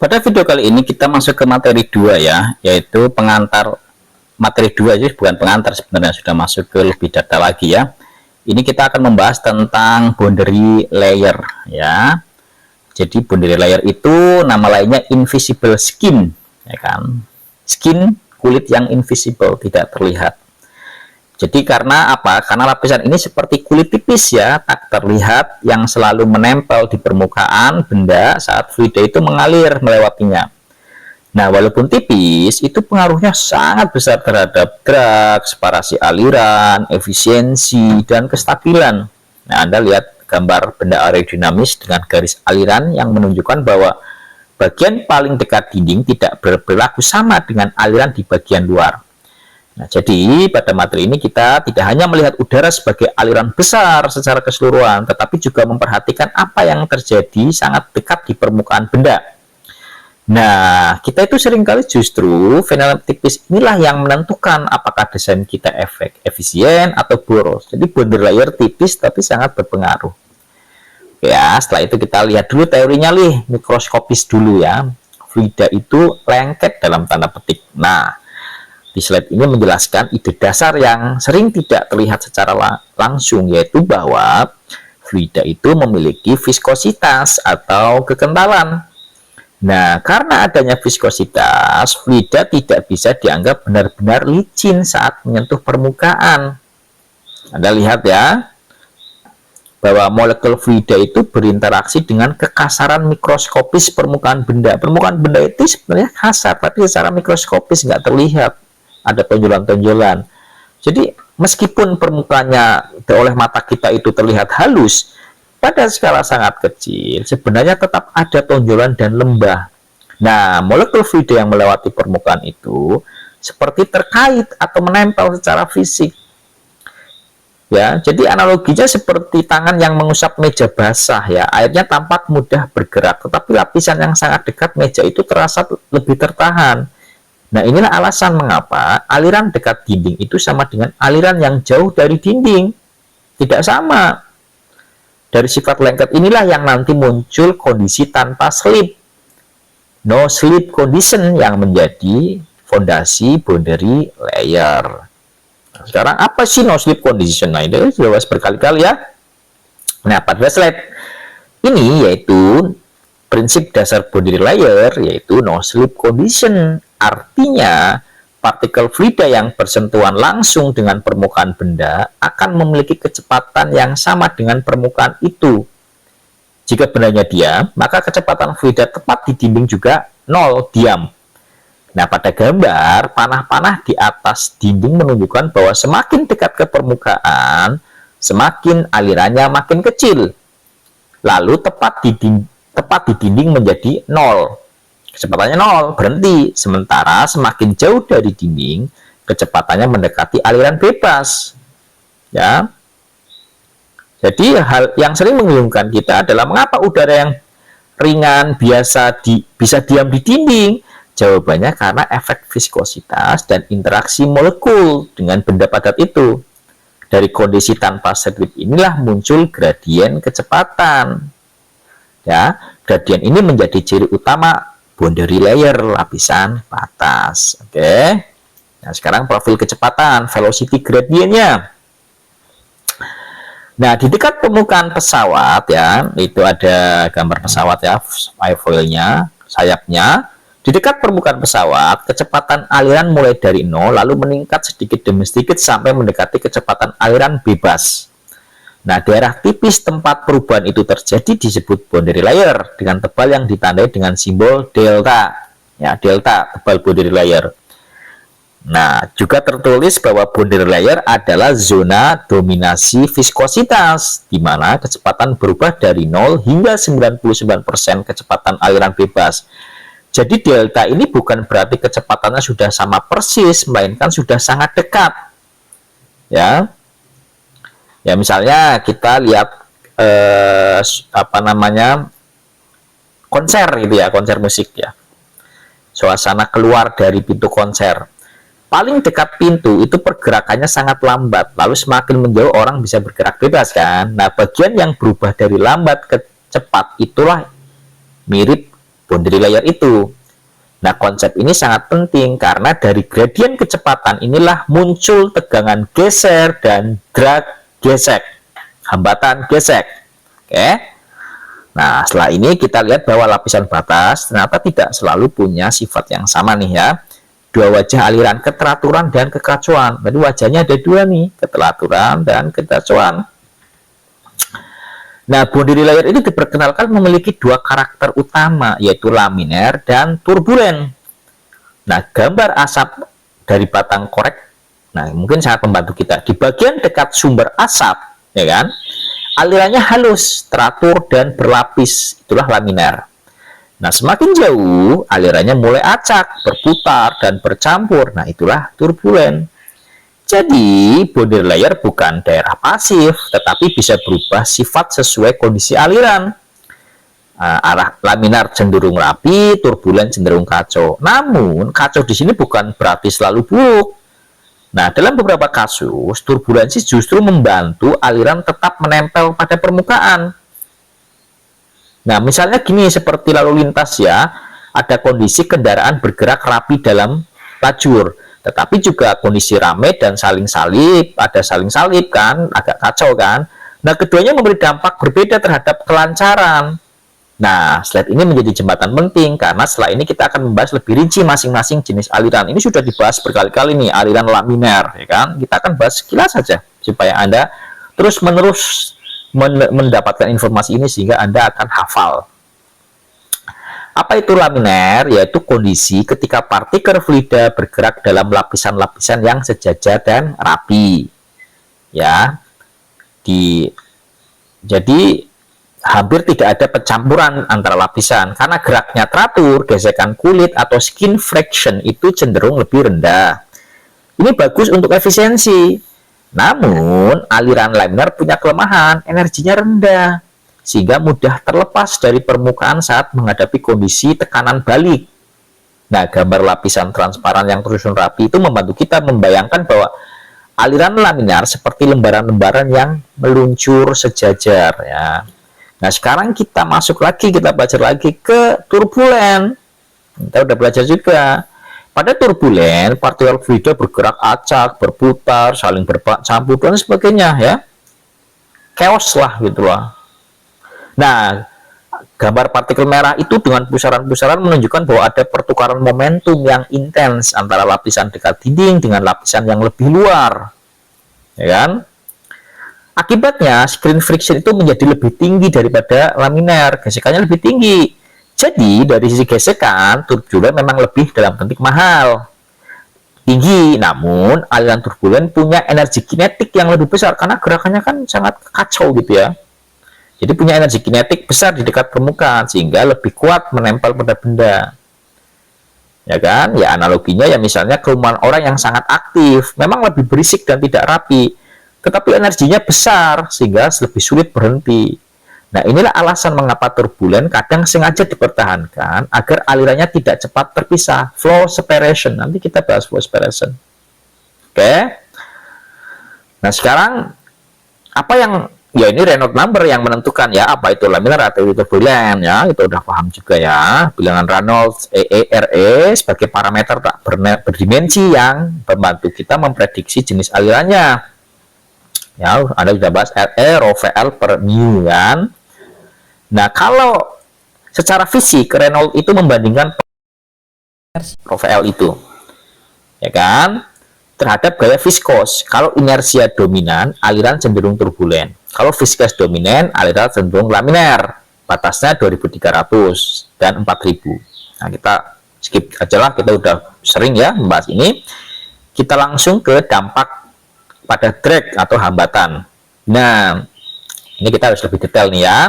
Pada video kali ini kita masuk ke materi 2 ya, yaitu pengantar. Materi 2 sih, bukan pengantar sebenarnya, sudah masuk ke lebih data lagi ya. Ini kita akan membahas tentang boundary layer ya. Jadi boundary layer itu nama lainnya invisible skin, ya kan? Skin, kulit yang invisible, tidak terlihat. Jadi karena apa? Karena lapisan ini seperti kulit tipis ya, tak terlihat, yang selalu menempel di permukaan benda saat fluida itu mengalir melewatinya. Nah, walaupun tipis, itu pengaruhnya sangat besar terhadap gerak, separasi aliran, efisiensi, dan kestabilan. Nah, Anda lihat gambar benda aerodinamis dengan garis aliran yang menunjukkan bahwa bagian paling dekat dinding tidak berlaku sama dengan aliran di bagian luar. Nah, jadi pada materi ini kita tidak hanya melihat udara sebagai aliran besar secara keseluruhan, tetapi juga memperhatikan apa yang terjadi sangat dekat di permukaan benda. Nah, kita itu seringkali justru fenomena tipis inilah yang menentukan apakah desain kita efisien atau boros. Jadi boundary layer tipis tapi sangat berpengaruh. Ya, setelah itu kita lihat dulu teorinya nih, mikroskopis dulu ya. Fluida itu lengket dalam tanda petik. Nah, di slide ini menjelaskan ide dasar yang sering tidak terlihat secara langsung, yaitu bahwa fluida itu memiliki viskositas atau kekentalan. Nah, karena adanya viskositas, fluida tidak bisa dianggap benar-benar licin saat menyentuh permukaan. Anda lihat ya, bahwa molekul fluida itu berinteraksi dengan kekasaran mikroskopis permukaan benda. Permukaan benda itu sebenarnya kasar, tapi secara mikroskopis nggak terlihat. Ada tonjolan-tonjolan. Jadi, meskipun permukaannya oleh mata kita itu terlihat halus, pada skala sangat kecil, sebenarnya tetap ada tonjolan dan lembah. Nah, molekul fluida yang melewati permukaan itu seperti terkait atau menempel secara fisik. Ya, jadi analoginya seperti tangan yang mengusap meja basah ya, airnya tampak mudah bergerak, tetapi lapisan yang sangat dekat meja itu terasa lebih tertahan. Nah, inilah alasan mengapa aliran dekat dinding itu sama dengan aliran yang jauh dari dinding. Tidak sama. Dari sifat lengket inilah yang nanti muncul kondisi tanpa slip, no slip condition, yang menjadi fondasi boundary layer. Nah, sekarang apa sih no slip condition? Nah, ini sudah bahas berkali-kali ya. Nah, pada slide ini yaitu prinsip dasar boundary layer, yaitu no slip condition. Artinya partikel fluida yang bersentuhan langsung dengan permukaan benda akan memiliki kecepatan yang sama dengan permukaan itu. Jika bendanya diam, maka kecepatan fluida tepat di dinding juga nol, diam. Nah, pada gambar, panah-panah di atas dinding menunjukkan bahwa semakin dekat ke permukaan, semakin alirannya makin kecil. Lalu tepat di dinding menjadi nol. Kecepatannya nol, berhenti. Sementara semakin jauh dari dinding, kecepatannya mendekati aliran bebas. Ya. Jadi hal yang sering membingungkan kita adalah mengapa udara yang ringan bisa diam di dinding? Jawabannya karena efek viskositas dan interaksi molekul dengan benda padat itu. Dari kondisi tanpa slip inilah muncul gradien kecepatan. Ya, gradien ini menjadi ciri utama boundary layer, lapisan batas. Oke. Nah, sekarang profil kecepatan, velocity gradientnya. Nah, di dekat permukaan pesawat ya, itu ada gambar pesawat ya, airfoilnya, sayapnya. Di dekat permukaan pesawat, kecepatan aliran mulai dari 0 lalu meningkat sedikit demi sedikit sampai mendekati kecepatan aliran bebas. Nah, daerah tipis tempat perubahan itu terjadi disebut boundary layer dengan tebal yang ditandai dengan simbol delta. Ya, delta, tebal boundary layer. Nah, juga tertulis bahwa boundary layer adalah zona dominasi viskositas, di mana kecepatan berubah dari 0 hingga 99% kecepatan aliran bebas. Jadi delta ini bukan berarti kecepatannya sudah sama persis, melainkan sudah sangat dekat. Ya. Ya, misalnya kita lihat konser gitu ya, konser musik ya. Suasana keluar dari pintu konser. Paling dekat pintu itu pergerakannya sangat lambat, lalu semakin menjauh orang bisa bergerak bebas kan. Nah, bagian yang berubah dari lambat ke cepat itulah mirip boundary layer itu. Nah, konsep ini sangat penting karena dari gradien kecepatan inilah muncul tegangan geser dan drag gesek, hambatan gesek. Oke. Nah, setelah ini kita lihat bahwa lapisan batas ternyata tidak selalu punya sifat yang sama nih ya. Dua wajah aliran, keteraturan dan kekacauan. Jadi wajahnya ada dua nih, keteraturan dan kekacauan. Nah, boundary layer itu diperkenalkan memiliki dua karakter utama, yaitu laminer dan turbulen. Nah, gambar asap dari batang korek, nah mungkin sangat membantu kita. Di bagian dekat sumber asap, ya kan, alirannya halus, teratur, dan berlapis. Itulah laminer. Nah, semakin jauh, alirannya mulai acak, berputar, dan bercampur. Nah, itulah turbulen. Jadi, boundary layer bukan daerah pasif, tetapi bisa berubah sifat sesuai kondisi aliran. Arah laminar cenderung rapi, turbulen cenderung kacau. Namun, kacau di sini bukan berarti selalu buruk. Nah, dalam beberapa kasus, turbulensi justru membantu aliran tetap menempel pada permukaan. Nah, misalnya gini, seperti lalu lintas ya, ada kondisi kendaraan bergerak rapi dalam lajur. Tetapi juga kondisi ramai dan saling salip, ada saling salip kan, agak kacau kan. Nah, keduanya memberi dampak berbeda terhadap kelancaran. Nah, slide ini menjadi jembatan penting karena setelah ini kita akan membahas lebih rinci masing-masing jenis aliran. Ini sudah dibahas berkali-kali nih, aliran laminer, ya kan? Kita akan bahas sekilas saja supaya Anda terus-menerus mendapatkan informasi ini sehingga Anda akan hafal. Apa itu laminer? Yaitu kondisi ketika partikel fluida bergerak dalam lapisan-lapisan yang sejajar dan rapi. Ya. Jadi hampir tidak ada pencampuran antara lapisan karena geraknya teratur, gesekan kulit atau skin friction itu cenderung lebih rendah. Ini bagus untuk efisiensi. Namun, aliran laminar punya kelemahan, energinya rendah, sehingga mudah terlepas dari permukaan saat menghadapi kondisi tekanan balik. Nah, gambar lapisan transparan yang tersusun rapi itu membantu kita membayangkan bahwa aliran laminar seperti lembaran-lembaran yang meluncur sejajar. Ya. Nah, sekarang kita masuk lagi, kita belajar lagi ke turbulen. Kita udah belajar juga. Pada turbulen, partikel fluida bergerak acak, berputar, saling bercampur, dan sebagainya. Ya. Chaos lah gitu loh. Nah, gambar partikel merah itu dengan pusaran-pusaran menunjukkan bahwa ada pertukaran momentum yang intens antara lapisan dekat dinding dengan lapisan yang lebih luar. Ya kan? Akibatnya, screen friction itu menjadi lebih tinggi daripada laminer, gesekannya lebih tinggi. Jadi, dari sisi gesekan, turbulen memang lebih dalam titik mahal. Tinggi, namun aliran turbulen punya energi kinetik yang lebih besar karena gerakannya kan sangat kacau gitu ya. Jadi punya energi kinetik besar di dekat permukaan sehingga lebih kuat menempel pada benda. Ya kan? Ya analoginya ya misalnya kerumunan orang yang sangat aktif, memang lebih berisik dan tidak rapi, tetapi energinya besar sehingga lebih sulit berhenti. Nah, inilah alasan mengapa turbulen kadang sengaja dipertahankan agar alirannya tidak cepat terpisah. Flow separation. Nanti kita bahas flow separation. Oke. Nah, sekarang apa yang ya ini Reynolds number yang menentukan ya apa itu laminar atau itu turbulen ya, itu udah paham juga ya. Bilangan Reynolds EERE sebagai parameter tak berdimensi yang membantu kita memprediksi jenis alirannya. Ya, Anda sudah bahas RE rho VL per mu kan. Nah, kalau secara fisik Reynolds itu membandingkan rho VL itu ya kan terhadap gaya viskos. Kalau inersia dominan, aliran cenderung turbulen. Kalau viskos dominan, aliran cenderung laminer. Batasnya 2300 dan 4000. Nah, kita skip aja lah, kita udah sering ya membahas ini. Kita langsung ke dampak pada drag atau hambatan. Nah, ini kita harus lebih detail nih ya.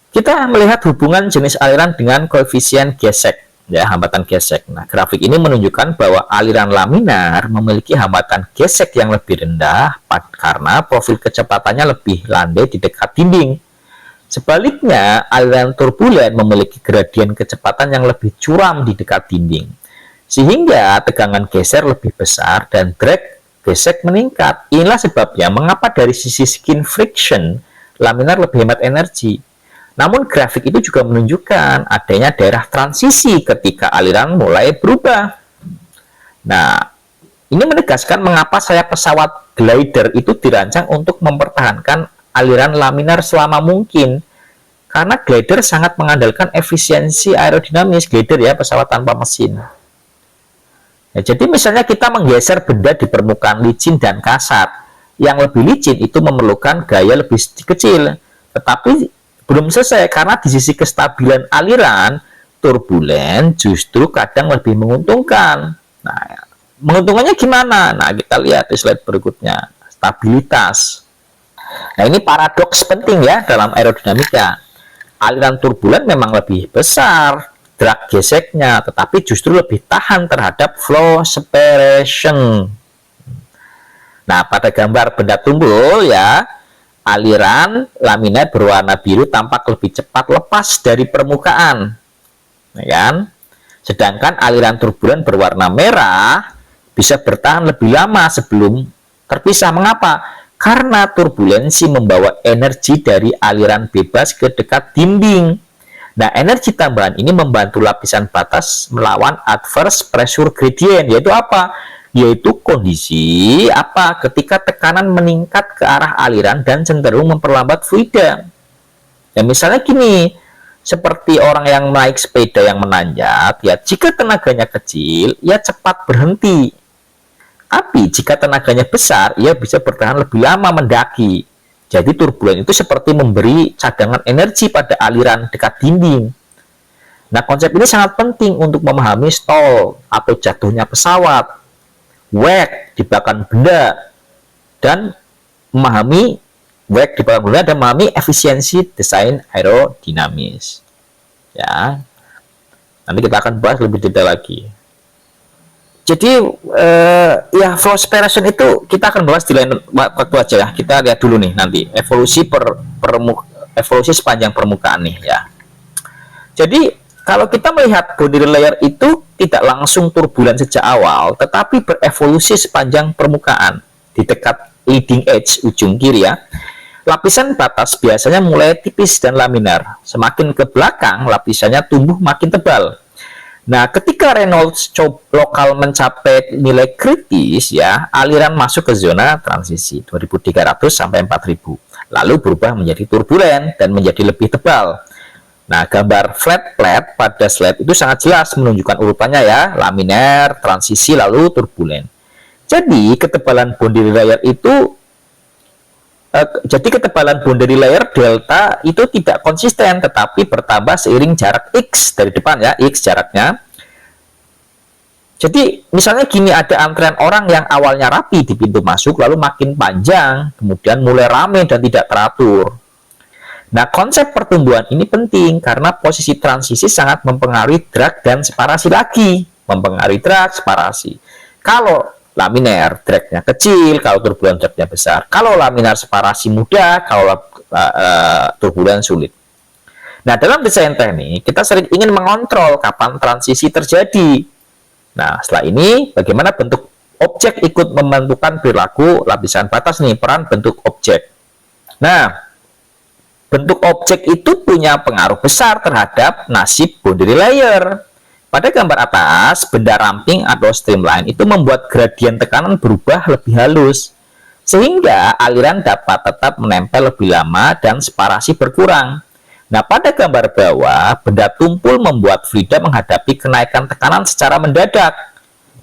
Kita melihat hubungan jenis aliran dengan koefisien gesek, ya, hambatan gesek. Nah, grafik ini menunjukkan bahwa aliran laminar memiliki hambatan gesek yang lebih rendah karena profil kecepatannya lebih landai di dekat dinding. Sebaliknya, aliran turbulen memiliki gradien kecepatan yang lebih curam di dekat dinding. Sehingga tegangan geser lebih besar dan drag gesek meningkat. Inilah sebabnya mengapa dari sisi skin friction, laminar lebih hemat energi. Namun grafik itu juga menunjukkan adanya daerah transisi ketika aliran mulai berubah. Nah, ini menegaskan mengapa sayap pesawat glider itu dirancang untuk mempertahankan aliran laminar selama mungkin. Karena glider sangat mengandalkan efisiensi aerodinamis, glider ya, pesawat tanpa mesin. Ya, jadi misalnya kita menggeser benda di permukaan licin dan kasar. Yang lebih licin itu memerlukan gaya lebih kecil. Tetapi belum selesai karena di sisi kestabilan aliran, turbulen justru kadang lebih menguntungkan. Nah, menguntungkannya gimana? Nah, kita lihat di slide berikutnya. Stabilitas. Nah, ini paradoks penting ya dalam aerodinamika. Aliran turbulen memang lebih besar drag geseknya, tetapi justru lebih tahan terhadap flow separation. Nah, pada gambar benda tumbul ya, aliran laminar berwarna biru tampak lebih cepat lepas dari permukaan, ya kan? Sedangkan aliran turbulen berwarna merah bisa bertahan lebih lama sebelum terpisah. Mengapa? Karena turbulensi membawa energi dari aliran bebas ke dekat dinding. Nah, energi tambahan ini membantu lapisan batas melawan adverse pressure gradient, yaitu apa? Yaitu kondisi ketika tekanan meningkat ke arah aliran dan cenderung memperlambat fluida. Ya, misalnya gini, seperti orang yang naik sepeda yang menanjak, ya jika tenaganya kecil, ia cepat berhenti. Tapi jika tenaganya besar, ia bisa bertahan lebih lama mendaki. Jadi turbulen itu seperti memberi cadangan energi pada aliran dekat dinding. Nah, konsep ini sangat penting untuk memahami stall atau jatuhnya pesawat, wake di belakang benda, dan memahami wake di belakang benda dan memahami efisiensi desain aerodinamis. Ya, nanti kita akan bahas lebih detail lagi. Jadi ya flow separation itu kita akan bahas di lain waktu aja ya. Kita lihat dulu nih nanti evolusi evolusi sepanjang permukaan nih ya. Jadi kalau kita melihat boundary layer itu tidak langsung turbulen sejak awal, tetapi berevolusi sepanjang permukaan di dekat leading edge ujung kiri ya. Lapisan batas biasanya mulai tipis dan laminar. Semakin ke belakang, lapisannya tumbuh makin tebal. Nah, ketika Reynolds lokal mencapai nilai kritis ya, aliran masuk ke zona transisi 2300 sampai 4000. Lalu berubah menjadi turbulen dan menjadi lebih tebal. Nah, gambar flat plate pada slide itu sangat jelas menunjukkan urutannya ya, laminar, transisi, lalu turbulen. Jadi, ketebalan boundary layer itu ketebalan boundary layer delta itu tidak konsisten, tetapi bertambah seiring jarak X dari depan ya, X jaraknya. Jadi misalnya gini, ada antrean orang yang awalnya rapi di pintu masuk, lalu makin panjang, kemudian mulai ramai dan tidak teratur. Nah, konsep pertumbuhan ini penting karena posisi transisi sangat mempengaruhi drag dan separasi lagi. Mempengaruhi drag, separasi. Kalau laminar, dragnya kecil, kalau turbulen dragnya besar. Kalau laminar separasi mudah, kalau turbulen sulit. Nah, dalam desain teknik, kita sering ingin mengontrol kapan transisi terjadi. Nah, setelah ini, bagaimana bentuk objek ikut menentukan perilaku lapisan batas nih, peran bentuk objek. Nah, bentuk objek itu punya pengaruh besar terhadap nasib boundary layer. Pada gambar atas, benda ramping atau streamline itu membuat gradien tekanan berubah lebih halus, sehingga aliran dapat tetap menempel lebih lama dan separasi berkurang. Nah, pada gambar bawah, benda tumpul membuat fluida menghadapi kenaikan tekanan secara mendadak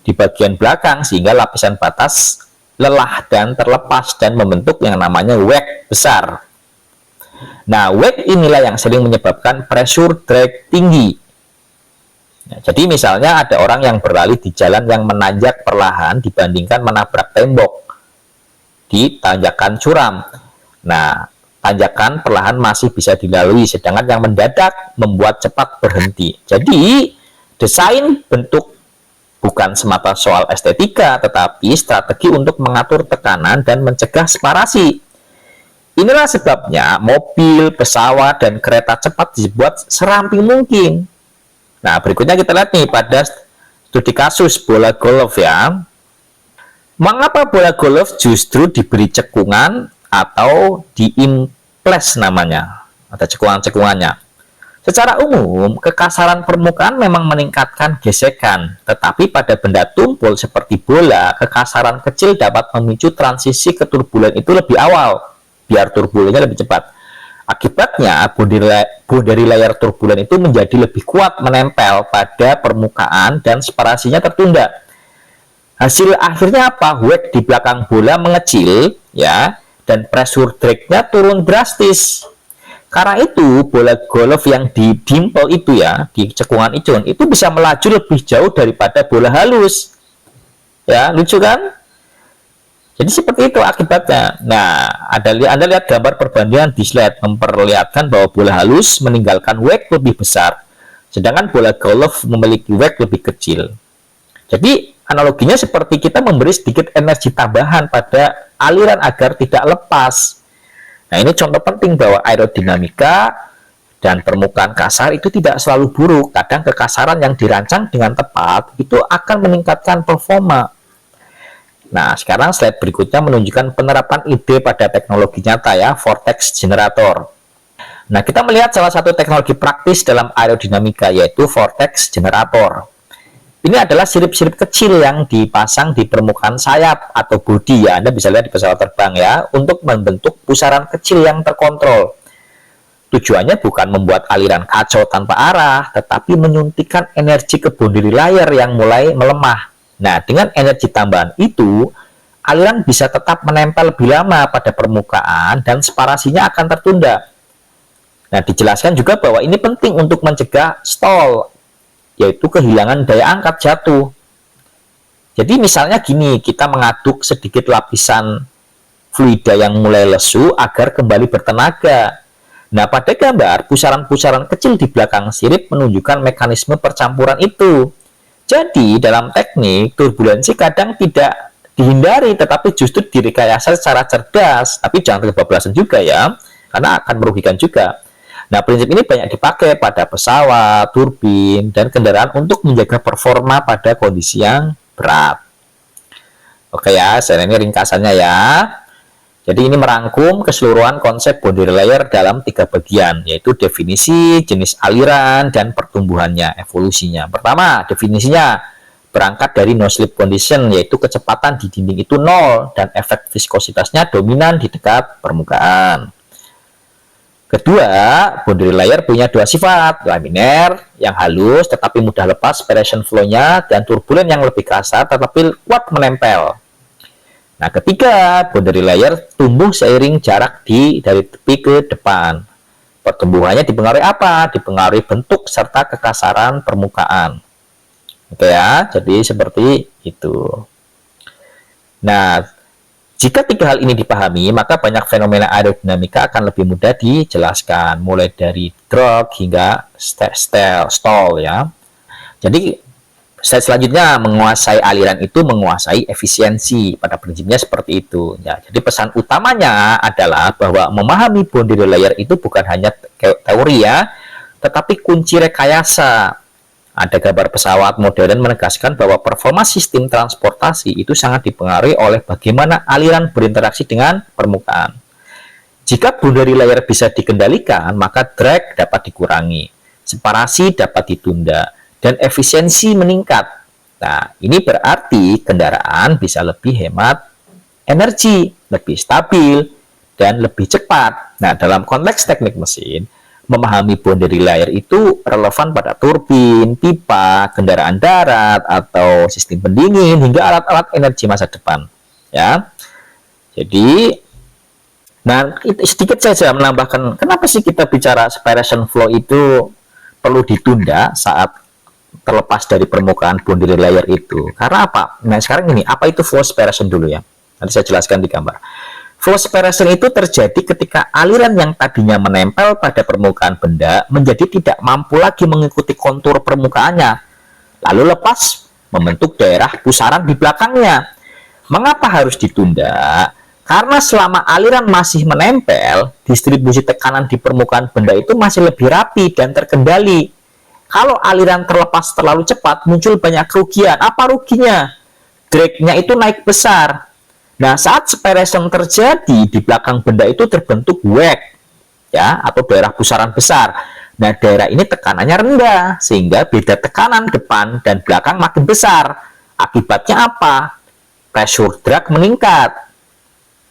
di bagian belakang, sehingga lapisan batas lelah dan terlepas dan membentuk yang namanya wake besar. Nah, wake inilah yang sering menyebabkan pressure drag tinggi. Nah, jadi misalnya ada orang yang berlari di jalan yang menanjak perlahan dibandingkan menabrak tembok di tanjakan curam. Nah, tanjakan perlahan masih bisa dilalui, sedangkan yang mendadak membuat cepat berhenti. Jadi, desain bentuk bukan semata soal estetika, tetapi strategi untuk mengatur tekanan dan mencegah separasi. Inilah sebabnya mobil, pesawat, dan kereta cepat dibuat seramping mungkin. Nah, berikutnya kita lihat nih pada studi kasus bola golf ya. Mengapa bola golf justru diberi cekungan atau diimples namanya, ada cekungan-cekungannya. Secara umum, kekasaran permukaan memang meningkatkan gesekan, tetapi pada benda tumpul seperti bola, kekasaran kecil dapat memicu transisi ke turbulen itu lebih awal, biar turbulennya lebih cepat. Akibatnya, boundary layer turbulen itu menjadi lebih kuat menempel pada permukaan dan separasinya tertunda. Hasil akhirnya apa? Wake di belakang bola mengecil, ya, dan pressure drag-nya turun drastis. Karena itu, bola golf yang di dimple itu ya, di cekungan icun, itu bisa melaju lebih jauh daripada bola halus. Ya, lucu kan? Jadi seperti itu akibatnya. Nah, Anda lihat gambar perbandingan di slide memperlihatkan bahwa bola halus meninggalkan wake lebih besar, sedangkan bola golf memiliki wake lebih kecil. Jadi, analoginya seperti kita memberi sedikit energi tambahan pada aliran agar tidak lepas. Nah, ini contoh penting bahwa aerodinamika dan permukaan kasar itu tidak selalu buruk. Kadang kekasaran yang dirancang dengan tepat itu akan meningkatkan performa. Nah, sekarang slide berikutnya menunjukkan penerapan ide pada teknologi nyata ya, vortex generator. Nah, kita melihat salah satu teknologi praktis dalam aerodinamika yaitu vortex generator. Ini adalah sirip-sirip kecil yang dipasang di permukaan sayap atau bodi ya. Anda bisa lihat di pesawat terbang ya, untuk membentuk pusaran kecil yang terkontrol. Tujuannya bukan membuat aliran kacau tanpa arah, tetapi menyuntikkan energi ke boundary layer yang mulai melemah. Nah, dengan energi tambahan itu, aliran bisa tetap menempel lebih lama pada permukaan dan separasinya akan tertunda. Nah, dijelaskan juga bahwa ini penting untuk mencegah stall, yaitu kehilangan daya angkat jatuh. Jadi misalnya gini, kita mengaduk sedikit lapisan fluida yang mulai lesu agar kembali bertenaga. Nah, pada gambar, pusaran-pusaran kecil di belakang sirip menunjukkan mekanisme percampuran itu. Jadi, dalam teknik, turbulensi kadang tidak dihindari, tetapi justru direkayasa secara cerdas. Tapi jangan kebablasan juga ya, karena akan merugikan juga. Nah, prinsip ini banyak dipakai pada pesawat, turbin, dan kendaraan untuk menjaga performa pada kondisi yang berat. Oke ya, ini ringkasannya ya. Jadi ini merangkum keseluruhan konsep boundary layer dalam 3 bagian, yaitu definisi, jenis aliran, dan pertumbuhannya, evolusinya. Pertama, definisinya berangkat dari no slip condition, yaitu kecepatan di dinding itu 0, dan efek viskositasnya dominan di dekat permukaan. Kedua, boundary layer punya 2 sifat, laminer yang halus tetapi mudah lepas separation flow-nya, dan turbulen yang lebih kasar tetapi kuat menempel. Nah, ketiga, boundary layer tumbuh seiring jarak dari tepi ke depan. Pertumbuhannya dipengaruhi apa? Dipengaruhi bentuk serta kekasaran permukaan. Oke ya, jadi seperti itu. Nah, jika 3 hal ini dipahami, maka banyak fenomena aerodinamika akan lebih mudah dijelaskan, mulai dari drag hingga stall ya. Jadi, slide selanjutnya, menguasai aliran itu menguasai efisiensi. Pada prinsipnya seperti itu. Ya, jadi pesan utamanya adalah bahwa memahami boundary layer itu bukan hanya teori ya, tetapi kunci rekayasa. Ada gambar pesawat modern menegaskan bahwa performa sistem transportasi itu sangat dipengaruhi oleh bagaimana aliran berinteraksi dengan permukaan. Jika boundary layer bisa dikendalikan, maka drag dapat dikurangi, separasi dapat ditunda, dan efisiensi meningkat. Nah, ini berarti kendaraan bisa lebih hemat energi, lebih stabil, dan lebih cepat. Nah, dalam konteks teknik mesin, memahami boundary layer itu relevan pada turbin, pipa, kendaraan darat, atau sistem pendingin, hingga alat-alat energi masa depan. Ya, jadi, nah sedikit saja menambahkan, kenapa sih kita bicara separation flow itu perlu ditunda saat terlepas dari permukaan boundary layer itu? Karena apa? Nah, sekarang ini, apa itu flow separation dulu ya? Nanti saya jelaskan di gambar. Flow separation itu terjadi ketika aliran yang tadinya menempel pada permukaan benda menjadi tidak mampu lagi mengikuti kontur permukaannya, lalu lepas membentuk daerah pusaran di belakangnya. Mengapa harus ditunda? Karena selama aliran masih menempel, distribusi tekanan di permukaan benda itu masih lebih rapi dan terkendali. Kalau aliran terlepas terlalu cepat, muncul banyak kerugian. Apa ruginya? Drag-nya itu naik besar. Nah, saat separation terjadi, di belakang benda itu terbentuk wake. ya, atau daerah pusaran besar. Nah, daerah ini tekanannya rendah, sehingga beda tekanan depan dan belakang makin besar. Akibatnya apa? Pressure drag meningkat.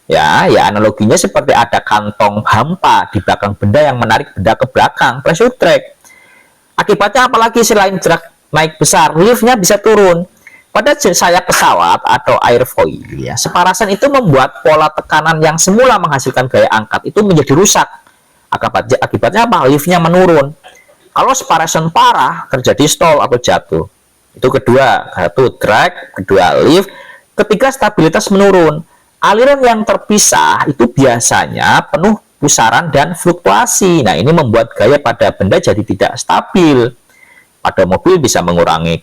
Ya, analoginya seperti ada kantong hampa di belakang benda yang menarik benda ke belakang, pressure drag. Akibatnya apalagi selain drag naik besar, liftnya bisa turun. Pada sayap pesawat atau airfoil, ya, separasan itu membuat pola tekanan yang semula menghasilkan gaya angkat itu menjadi rusak. Akibatnya apa? Liftnya menurun. Kalau separasan parah, terjadi stall atau jatuh. Itu kedua, satu drag, kedua lift, ketiga stabilitas menurun. Aliran yang terpisah itu biasanya penuh pusaran dan fluktuasi. Nah, ini membuat gaya pada benda jadi tidak stabil. Pada mobil bisa mengurangi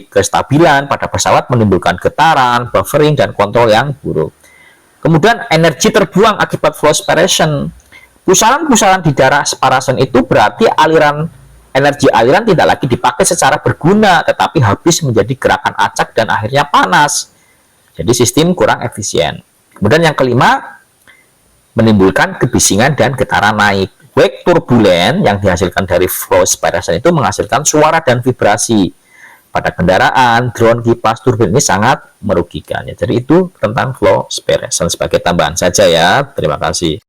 kestabilan, pada pesawat menimbulkan getaran, buffering, dan kontrol yang buruk. Kemudian energi terbuang akibat flow separation. Pusaran-pusaran di daerah separasan itu berarti energi aliran tidak lagi dipakai secara berguna, tetapi habis menjadi gerakan acak dan akhirnya panas. Jadi sistem kurang efisien. Kemudian yang kelima, menimbulkan kebisingan dan getaran naik. Wake turbulen yang dihasilkan dari flow separation itu menghasilkan suara dan vibrasi. Pada kendaraan, drone, kipas, turbin ini sangat merugikan. Jadi itu tentang flow separation sebagai tambahan saja ya. Terima kasih.